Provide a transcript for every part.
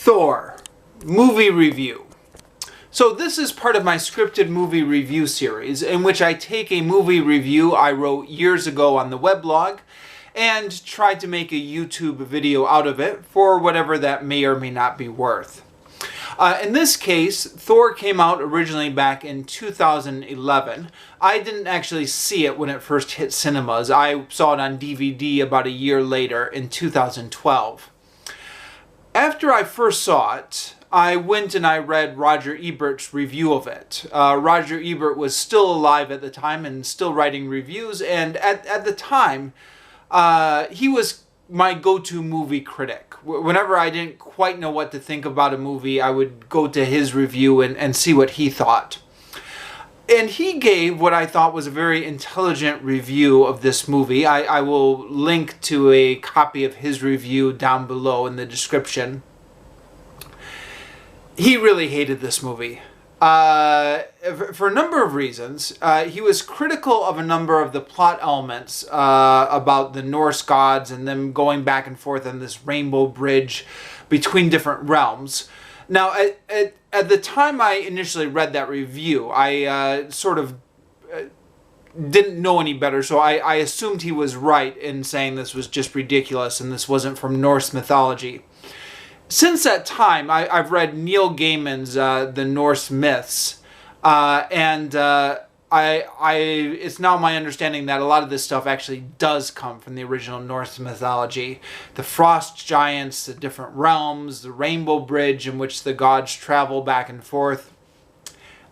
Thor, movie review. So this is part of my scripted movie review series in which I take a movie review I wrote years ago on the weblog and try to make a YouTube video out of it for whatever that may or may not be worth. In this case, Thor came out originally back in 2011. I didn't actually see it when it first hit cinemas. I saw it on DVD about a year later in 2012. After I first saw it, I went and I read Roger Ebert's review of it. Roger Ebert was still alive at the time and still writing reviews, and at the time, he was my go-to movie critic. Whenever I didn't quite know what to think about a movie, I would go to his review and see what he thought. And he gave what I thought was a very intelligent review of this movie. I will link to a copy of his review down below in the description. He really hated this movie. For a number of reasons. He was critical of a number of the plot elements about the Norse gods and them going back and forth on this rainbow bridge between different realms. Now, at the time I initially read that review, I sort of didn't know any better, so I assumed he was right in saying this was just ridiculous and this wasn't from Norse mythology. Since that time, I've read Neil Gaiman's The Norse Myths, and it's now my understanding that a lot of this stuff actually does come from the original Norse mythology. The frost giants, the different realms, the rainbow bridge in which the gods travel back and forth.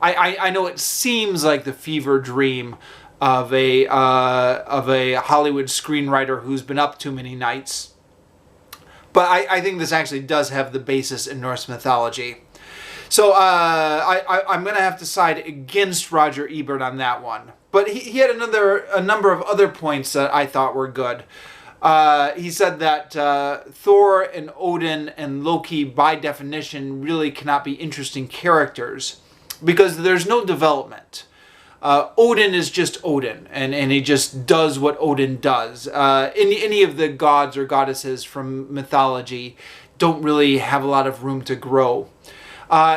I know it seems like the fever dream of a Hollywood screenwriter who's been up too many nights. But I think this actually does have the basis in Norse mythology. So I'm going to have to side against Roger Ebert on that one. But he had a number of other points that I thought were good. He said that Thor and Odin and Loki, by definition, really cannot be interesting characters because there's no development. Odin is just Odin, and he just does what Odin does. Any of the gods or goddesses from mythology don't really have a lot of room to grow.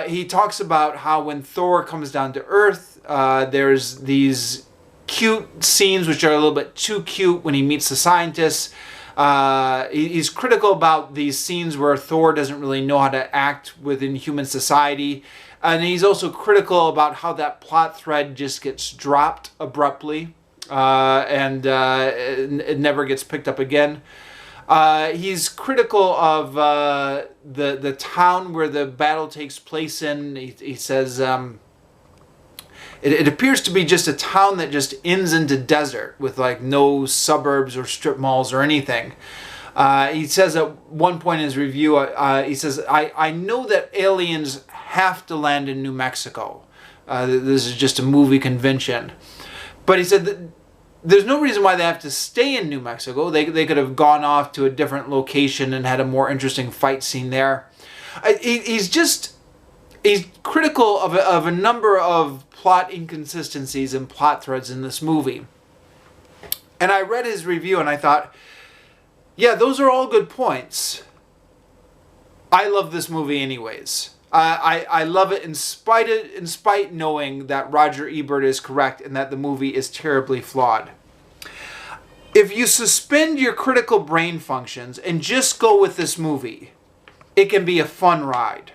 He talks about how when Thor comes down to Earth, there's these cute scenes which are a little bit too cute when he meets the scientists. He's critical about these scenes where Thor doesn't really know how to act within human society. And he's also critical about how that plot thread just gets dropped abruptly and it never gets picked up again. He's critical of the town where the battle takes place in. He says it appears to be just a town that just ends into desert with like no suburbs or strip malls or anything. He says at one point in his review, he says, I know that aliens have to land in New Mexico. This is just a movie convention. But he said that there's no reason why they have to stay in New Mexico. They could have gone off to a different location and had a more interesting fight scene there. He's critical of a number of plot inconsistencies and plot threads in this movie. And I read his review and I thought, yeah, those are all good points. I love this movie anyways. I love it in spite knowing that Roger Ebert is correct and that the movie is terribly flawed. If you suspend your critical brain functions and just go with this movie, it can be a fun ride.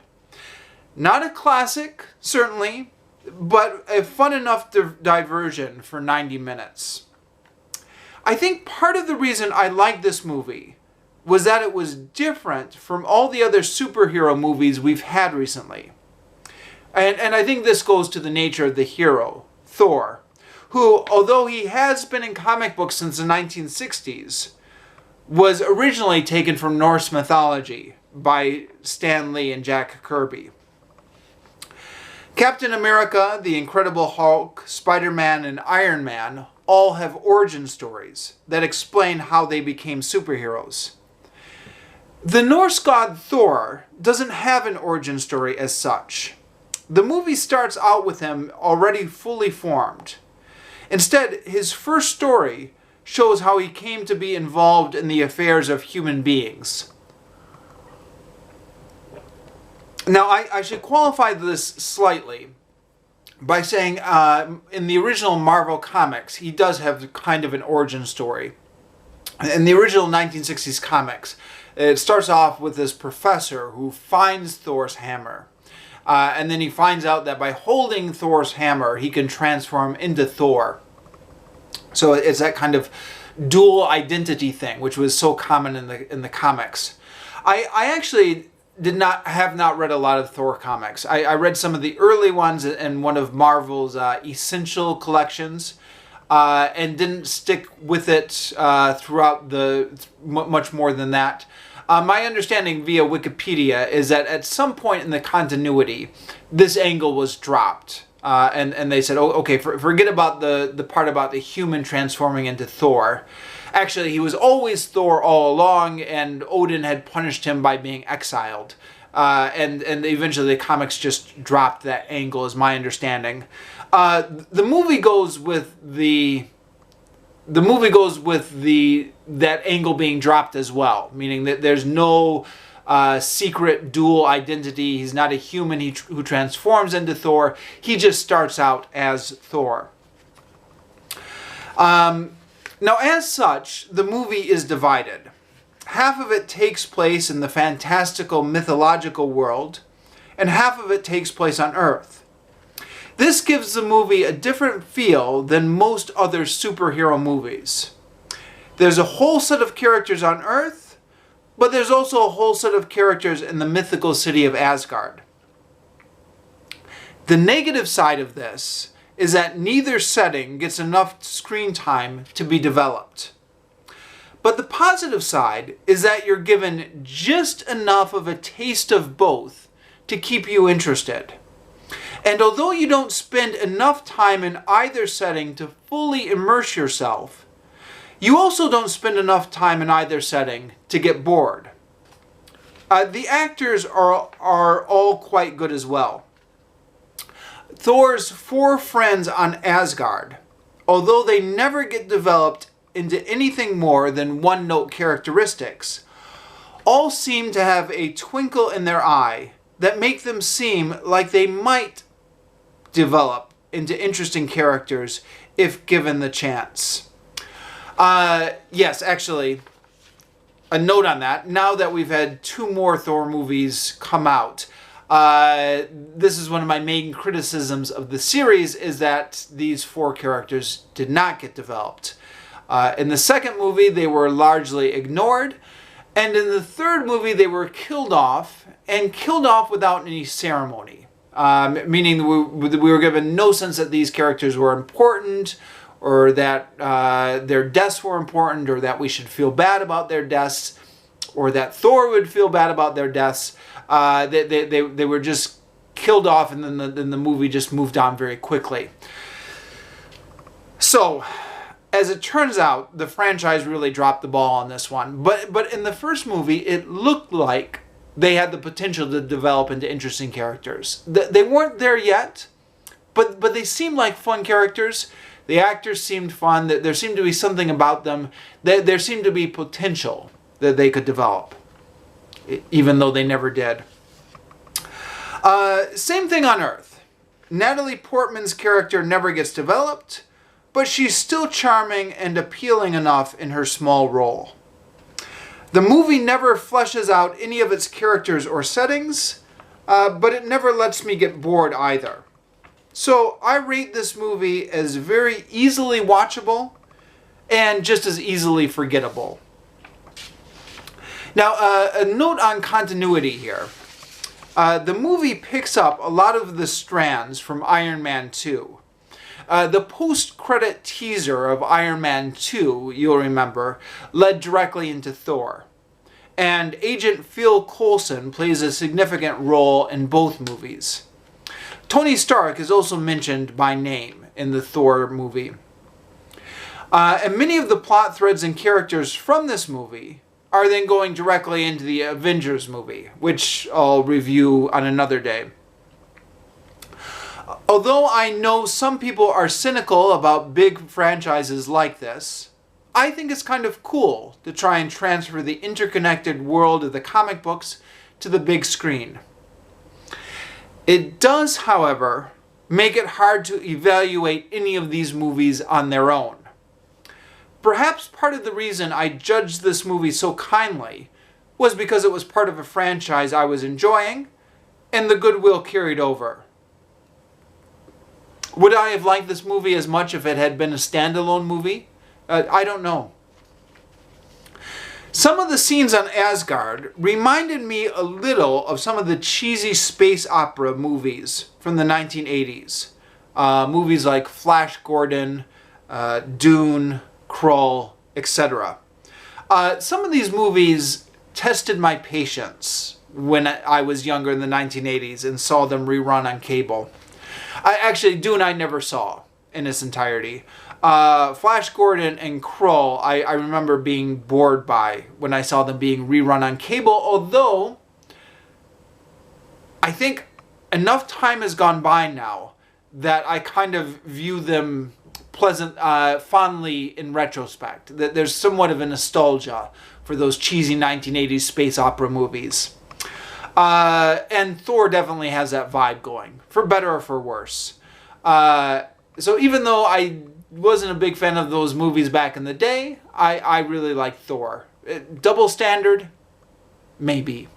Not a classic, certainly, but a fun enough diversion for 90 minutes. I think part of the reason I like this movie was that it was different from all the other superhero movies we've had recently. And I think this goes to the nature of the hero, Thor, who, although he has been in comic books since the 1960s, was originally taken from Norse mythology by Stan Lee and Jack Kirby. Captain America, the Incredible Hulk, Spider-Man, and Iron Man all have origin stories that explain how they became superheroes. The Norse god Thor doesn't have an origin story as such. The movie starts out with him already fully formed. Instead, his first story shows how he came to be involved in the affairs of human beings. Now, I should qualify this slightly by saying in the original Marvel Comics, he does have kind of an origin story. In the original 1960s comics, it starts off with this professor who finds Thor's hammer. And then he finds out that by holding Thor's hammer, he can transform into Thor. So it's that kind of dual identity thing, which was so common in the comics. I actually have not read a lot of Thor comics. I read some of the early ones in one of Marvel's Essential collections, and didn't stick with it throughout much more than that. My understanding via Wikipedia is that at some point in the continuity, this angle was dropped. And they said, oh, okay, forget about the part about the human transforming into Thor. Actually, he was always Thor all along, and Odin had punished him by being exiled. And eventually the comics just dropped that angle, is my understanding. The movie goes with that angle being dropped as well, meaning that there's no secret dual identity. He's not a human who transforms into Thor. He just starts out as Thor. Now, as such, the movie is divided. Half of it takes place in the fantastical mythological world, and half of it takes place on Earth. This gives the movie a different feel than most other superhero movies. There's a whole set of characters on Earth, but there's also a whole set of characters in the mythical city of Asgard. The negative side of this is that neither setting gets enough screen time to be developed. But the positive side is that you're given just enough of a taste of both to keep you interested. And although you don't spend enough time in either setting to fully immerse yourself, you also don't spend enough time in either setting to get bored. The actors are all quite good as well. Thor's 4 friends on Asgard, although they never get developed into anything more than one-note characteristics, all seem to have a twinkle in their eye that make them seem like they might develop into interesting characters if given the chance. Yes, actually, a note on that. Now that we've had 2 more Thor movies come out, this is one of my main criticisms of the series, is that these 4 characters did not get developed. In the second movie, they were largely ignored, and in the third movie, they were killed off without any ceremony. Meaning we were given no sense that these characters were important, or that their deaths were important, or that we should feel bad about their deaths, or that Thor would feel bad about their deaths. They were just killed off, and then the movie just moved on very quickly. So, as it turns out, the franchise really dropped the ball on this one. But in the first movie, it looked like they had the potential to develop into interesting characters. They weren't there yet, but they seemed like fun characters. The actors seemed fun. There seemed to be something about them. There seemed to be potential that they could develop, even though they never did. Same thing on Earth. Natalie Portman's character never gets developed, but she's still charming and appealing enough in her small role. The movie never fleshes out any of its characters or settings, but it never lets me get bored either. So I rate this movie as very easily watchable and just as easily forgettable. Now, a note on continuity here. The movie picks up a lot of the strands from Iron Man 2. The post-credit teaser of Iron Man 2, you'll remember, led directly into Thor. And Agent Phil Coulson plays a significant role in both movies. Tony Stark is also mentioned by name in the Thor movie. And many of the plot threads and characters from this movie are then going directly into the Avengers movie, which I'll review on another day. Although I know some people are cynical about big franchises like this, I think it's kind of cool to try and transfer the interconnected world of the comic books to the big screen. It does, however, make it hard to evaluate any of these movies on their own. Perhaps part of the reason I judged this movie so kindly was because it was part of a franchise I was enjoying, and the goodwill carried over. Would I have liked this movie as much if it had been a standalone movie? I don't know. Some of the scenes on Asgard reminded me a little of some of the cheesy space opera movies from the 1980s. Movies like Flash Gordon, Dune, Krull, etc. Some of these movies tested my patience when I was younger in the 1980s and saw them rerun on cable. Dune I never saw in its entirety. Flash Gordon and Krull I remember being bored by when I saw them being rerun on cable, although I think enough time has gone by now that I kind of view them fondly in retrospect. That there's somewhat of a nostalgia for those cheesy 1980s space opera movies. And Thor definitely has that vibe going, for better or for worse. So even though I wasn't a big fan of those movies back in the day, I really like Thor. Double standard? Maybe.